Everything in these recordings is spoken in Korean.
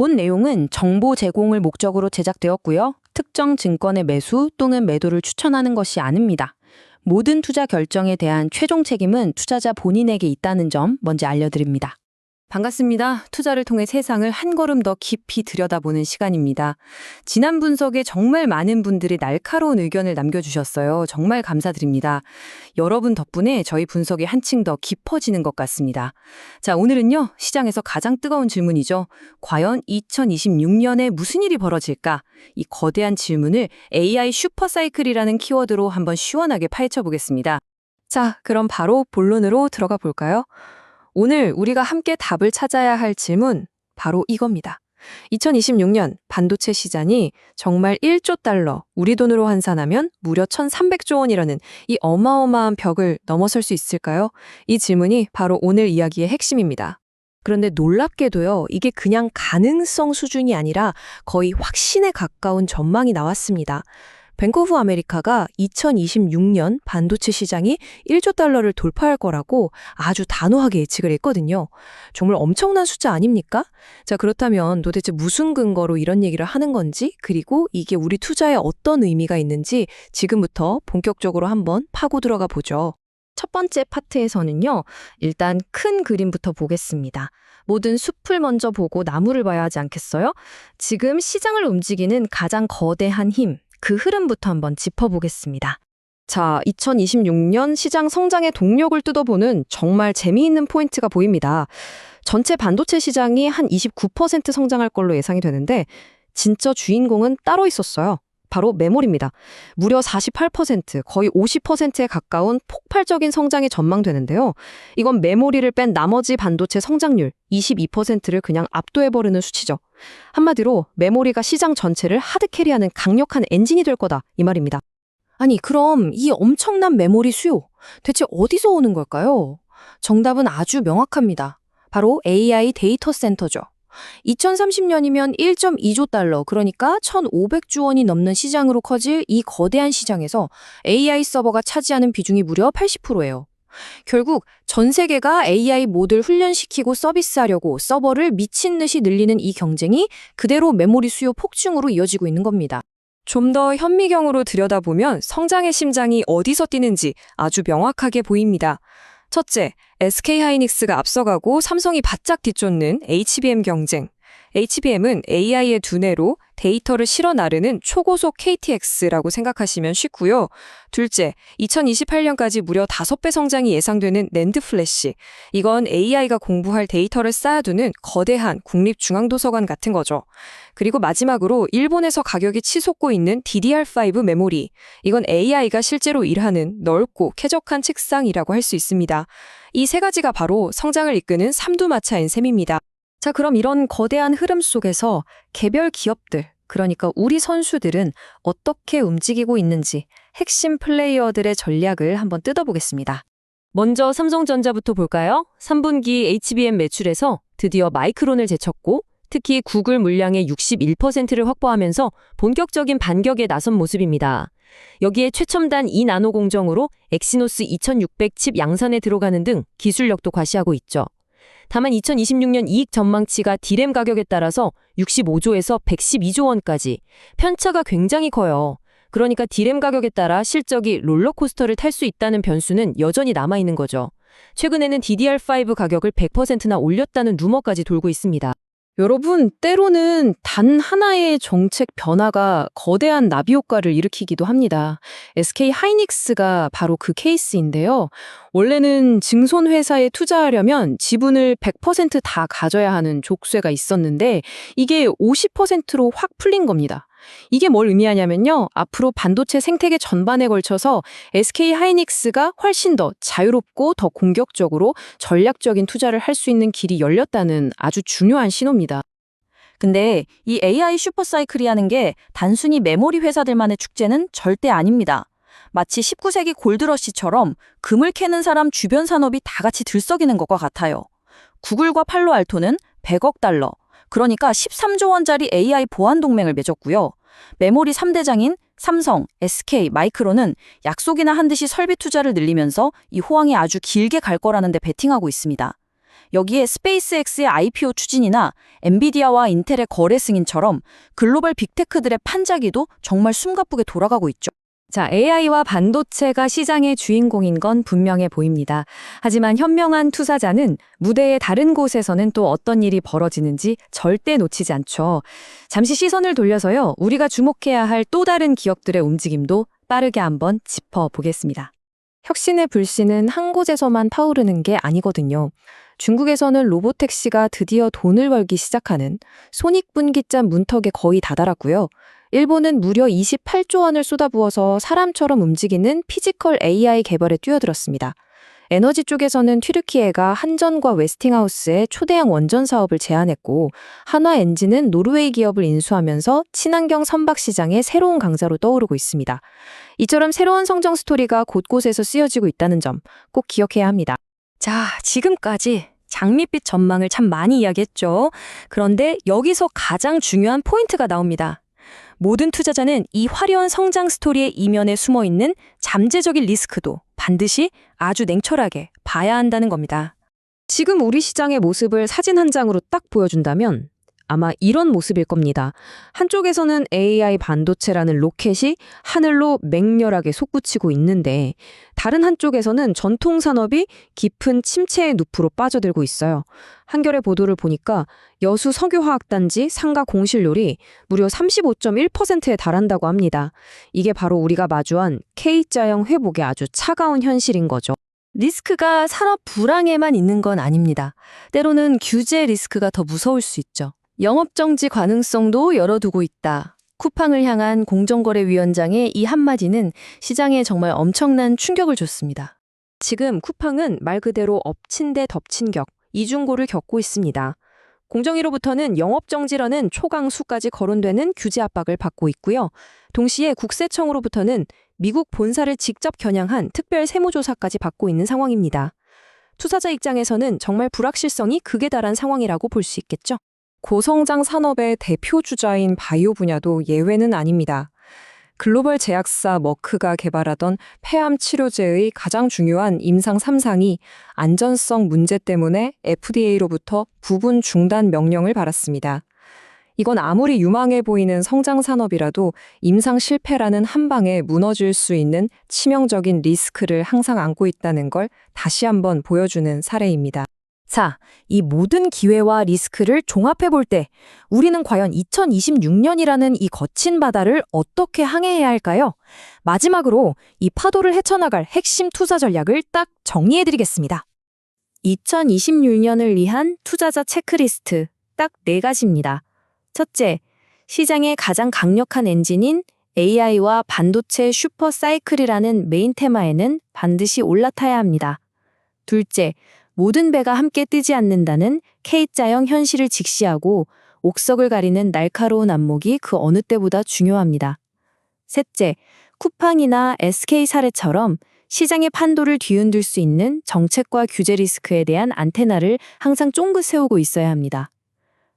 본 내용은 정보 제공을 목적으로 제작되었고요. 특정 증권의 매수 또는 매도를 추천하는 것이 아닙니다. 모든 투자 결정에 대한 최종 책임은 투자자 본인에게 있다는 점 먼저 알려드립니다. 반갑습니다. 투자를 통해 세상을 한 걸음 더 깊이 들여다보는 시간입니다. 지난 분석에 정말 많은 분들이 날카로운 의견을 남겨주셨어요. 정말 감사드립니다. 여러분 덕분에 저희 분석이 한층 더 깊어지는 것 같습니다. 자, 오늘은요, 시장에서 가장 뜨거운 질문이죠. 과연 2026년에 무슨 일이 벌어질까? 이 거대한 질문을 AI 슈퍼사이클이라는 키워드로 한번 시원하게 파헤쳐 보겠습니다. 자, 그럼 바로 본론으로 들어가 볼까요? 오늘 우리가 함께 답을 찾아야 할 질문, 바로 이겁니다. 2026년 반도체 시장이 정말 1조 달러, 우리 돈으로 환산하면 무려 1,300조 원이라는 이 어마어마한 벽을 넘어설 수 있을까요? 이 질문이 바로 오늘 이야기의 핵심입니다. 그런데 놀랍게도요, 이게 그냥 가능성 수준이 아니라 거의 확신에 가까운 전망이 나왔습니다. 뱅크 오브 아메리카가 2026년 반도체 시장이 1조 달러를 돌파할 거라고 아주 단호하게 예측을 했거든요. 정말 엄청난 숫자 아닙니까? 자, 그렇다면 도대체 무슨 근거로 이런 얘기를 하는 건지, 그리고 이게 우리 투자에 어떤 의미가 있는지 지금부터 본격적으로 한번 파고 들어가 보죠. 첫 번째 파트에서는요, 일단 큰 그림부터 보겠습니다. 모든 숲을 먼저 보고 나무를 봐야 하지 않겠어요? 지금 시장을 움직이는 가장 거대한 힘, 그 흐름부터 한번 짚어보겠습니다. 자, 2026년 시장 성장의 동력을 뜯어보는 정말 재미있는 포인트가 보입니다. 전체 반도체 시장이 한 29% 성장할 걸로 예상이 되는데 진짜 주인공은 따로 있었어요. 바로 메모리입니다. 무려 48%, 거의 50%에 가까운 폭발적인 성장이 전망되는데요. 이건 메모리를 뺀 나머지 반도체 성장률 22%를 그냥 압도해버리는 수치죠. 한마디로 메모리가 시장 전체를 하드캐리하는 강력한 엔진이 될 거다, 이 말입니다. 아니, 그럼 이 엄청난 메모리 수요, 대체 어디서 오는 걸까요? 정답은 아주 명확합니다. 바로 AI 데이터 센터죠. 2030년이면 1.2조 달러, 그러니까 1,500조 원이 넘는 시장으로 커질 이 거대한 시장에서 AI 서버가 차지하는 비중이 무려 80%예요. 결국 전 세계가 AI 모듈 훈련시키고 서비스하려고 서버를 미친 듯이 늘리는 이 경쟁이 그대로 메모리 수요 폭증으로 이어지고 있는 겁니다. 좀 더 현미경으로 들여다보면 성장의 심장이 어디서 뛰는지 아주 명확하게 보입니다. 첫째, SK하이닉스가 앞서가고 삼성이 바짝 뒤쫓는 HBM 경쟁. HBM은 AI의 두뇌로 데이터를 실어 나르는 초고속 KTX라고 생각하시면 쉽고요. 둘째, 2028년까지 무려 5배 성장이 예상되는 낸드 플래시. 이건 AI가 공부할 데이터를 쌓아두는 거대한 국립중앙도서관 같은 거죠. 그리고 마지막으로 일본에서 가격이 치솟고 있는 DDR5 메모리. 이건 AI가 실제로 일하는 넓고 쾌적한 책상이라고 할 수 있습니다. 이 세 가지가 바로 성장을 이끄는 삼두마차인 셈입니다. 자, 그럼 이런 거대한 흐름 속에서 개별 기업들, 그러니까 우리 선수들은 어떻게 움직이고 있는지 핵심 플레이어들의 전략을 한번 뜯어보겠습니다. 먼저 삼성전자부터 볼까요? 3분기 HBM 매출에서 드디어 마이크론을 제쳤고 특히 구글 물량의 61%를 확보하면서 본격적인 반격에 나선 모습입니다. 여기에 최첨단 2나노 공정으로 엑시노스 2600 칩 양산에 들어가는 등 기술력도 과시하고 있죠. 다만 2026년 이익 전망치가 디램 가격에 따라서 65조에서 112조 원까지 편차가 굉장히 커요. 그러니까 디램 가격에 따라 실적이 롤러코스터를 탈 수 있다는 변수는 여전히 남아있는 거죠. 최근에는 DDR5 가격을 100%나 올렸다는 루머까지 돌고 있습니다. 여러분, 때로는 단 하나의 정책 변화가 거대한 나비 효과를 일으키기도 합니다. SK하이닉스가 바로 그 케이스인데요. 원래는 증손회사에 투자하려면 지분을 100% 다 가져야 하는 족쇄가 있었는데 이게 50%로 확 풀린 겁니다. 이게 뭘 의미하냐면요. 앞으로 반도체 생태계 전반에 걸쳐서 SK하이닉스가 훨씬 더 자유롭고 더 공격적으로 전략적인 투자를 할 수 있는 길이 열렸다는 아주 중요한 신호입니다. 근데 이 AI 슈퍼사이클이라는 게 단순히 메모리 회사들만의 축제는 절대 아닙니다. 마치 19세기 골드러시처럼 금을 캐는 사람 주변 산업이 다 같이 들썩이는 것과 같아요. 구글과 팔로알토는 100억 달러, 그러니까 13조 원짜리 AI 보안 동맹을 맺었고요. 메모리 3대장인 삼성, SK, 마이크론은 약속이나 한 듯이 설비 투자를 늘리면서 이 호황이 아주 길게 갈 거라는 데 베팅하고 있습니다. 여기에 스페이스X의 IPO 추진이나 엔비디아와 인텔의 거래 승인처럼 글로벌 빅테크들의 판자기도 정말 숨가쁘게 돌아가고 있죠. 자, AI와 반도체가 시장의 주인공인 건 분명해 보입니다. 하지만 현명한 투자자는 무대의 다른 곳에서는 또 어떤 일이 벌어지는지 절대 놓치지 않죠. 잠시 시선을 돌려서요, 우리가 주목해야 할 또 다른 기업들의 움직임도 빠르게 한번 짚어보겠습니다. 혁신의 불씨는 한 곳에서만 타오르는 게 아니거든요. 중국에서는 로보택시가 드디어 돈을 벌기 시작하는 손익분기점 문턱에 거의 다다랐고요. 일본은 무려 28조 원을 쏟아부어서 사람처럼 움직이는 피지컬 AI 개발에 뛰어들었습니다. 에너지 쪽에서는 튀르키예가 한전과 웨스팅하우스의 초대형 원전 사업을 제안했고, 한화엔진은 노르웨이 기업을 인수하면서 친환경 선박 시장의 새로운 강자로 떠오르고 있습니다. 이처럼 새로운 성장 스토리가 곳곳에서 쓰여지고 있다는 점 꼭 기억해야 합니다. 자, 지금까지 장밋빛 전망을 참 많이 이야기했죠. 그런데 여기서 가장 중요한 포인트가 나옵니다. 모든 투자자는 이 화려한 성장 스토리의 이면에 숨어있는 잠재적인 리스크도 반드시 아주 냉철하게 봐야 한다는 겁니다. 지금 우리 시장의 모습을 사진 한 장으로 딱 보여준다면 아마 이런 모습일 겁니다. 한쪽에서는 AI 반도체라는 로켓이 하늘로 맹렬하게 솟구치고 있는데, 다른 한쪽에서는 전통 산업이 깊은 침체의 늪으로 빠져들고 있어요. 한겨레 보도를 보니까 여수 석유화학단지 상가 공실률이 무려 35.1%에 달한다고 합니다. 이게 바로 우리가 마주한 K자형 회복의 아주 차가운 현실인 거죠. 리스크가 산업 불황에만 있는 건 아닙니다. 때로는 규제 리스크가 더 무서울 수 있죠. 영업정지 가능성도 열어두고 있다. 쿠팡을 향한 공정거래위원장의 이 한마디는 시장에 정말 엄청난 충격을 줬습니다. 지금 쿠팡은 말 그대로 엎친 데 덮친 격, 이중고를 겪고 있습니다. 공정위로부터는 영업정지라는 초강수까지 거론되는 규제 압박을 받고 있고요. 동시에 국세청으로부터는 미국 본사를 직접 겨냥한 특별 세무조사까지 받고 있는 상황입니다. 투자자 입장에서는 정말 불확실성이 극에 달한 상황이라고 볼 수 있겠죠. 고성장 산업의 대표 주자인 바이오 분야도 예외는 아닙니다. 글로벌 제약사 머크가 개발하던 폐암 치료제의 가장 중요한 임상 3상이 안전성 문제 때문에 FDA로부터 부분 중단 명령을 받았습니다. 이건 아무리 유망해 보이는 성장 산업이라도 임상 실패라는 한 방에 무너질 수 있는 치명적인 리스크를 항상 안고 있다는 걸 다시 한번 보여주는 사례입니다. 자, 이 모든 기회와 리스크를 종합해 볼 때 우리는 과연 2026년이라는 이 거친 바다를 어떻게 항해해야 할까요? 마지막으로 이 파도를 헤쳐나갈 핵심 투자 전략을 딱 정리해 드리겠습니다. 2026년을 위한 투자자 체크리스트 딱 4가지입니다. 첫째, 시장의 가장 강력한 엔진인 AI와 반도체 슈퍼 사이클이라는 메인 테마에는 반드시 올라타야 합니다. 둘째, 모든 배가 함께 뜨지 않는다는 K자형 현실을 직시하고 옥석을 가리는 날카로운 안목이 그 어느 때보다 중요합니다. 셋째, 쿠팡이나 SK 사례처럼 시장의 판도를 뒤흔들 수 있는 정책과 규제 리스크에 대한 안테나를 항상 쫑긋 세우고 있어야 합니다.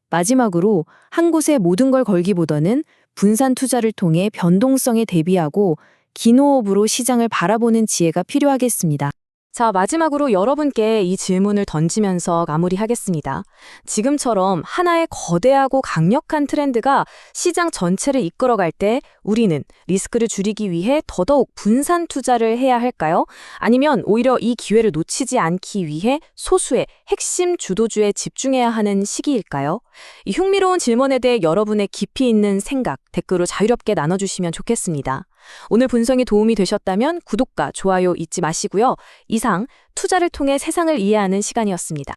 마지막으로 한 곳에 모든 걸 걸기보다는 분산 투자를 통해 변동성에 대비하고 긴 호흡으로 시장을 바라보는 지혜가 필요하겠습니다. 자, 마지막으로 여러분께 이 질문을 던지면서 마무리하겠습니다. 지금처럼 하나의 거대하고 강력한 트렌드가 시장 전체를 이끌어갈 때 우리는 리스크를 줄이기 위해 더더욱 분산 투자를 해야 할까요? 아니면 오히려 이 기회를 놓치지 않기 위해 소수의 핵심 주도주에 집중해야 하는 시기일까요? 이 흥미로운 질문에 대해 여러분의 깊이 있는 생각, 댓글로 자유롭게 나눠주시면 좋겠습니다. 오늘 분석이 도움이 되셨다면 구독과 좋아요 잊지 마시고요. 이상 투자를 통해 세상을 이해하는 시간이었습니다.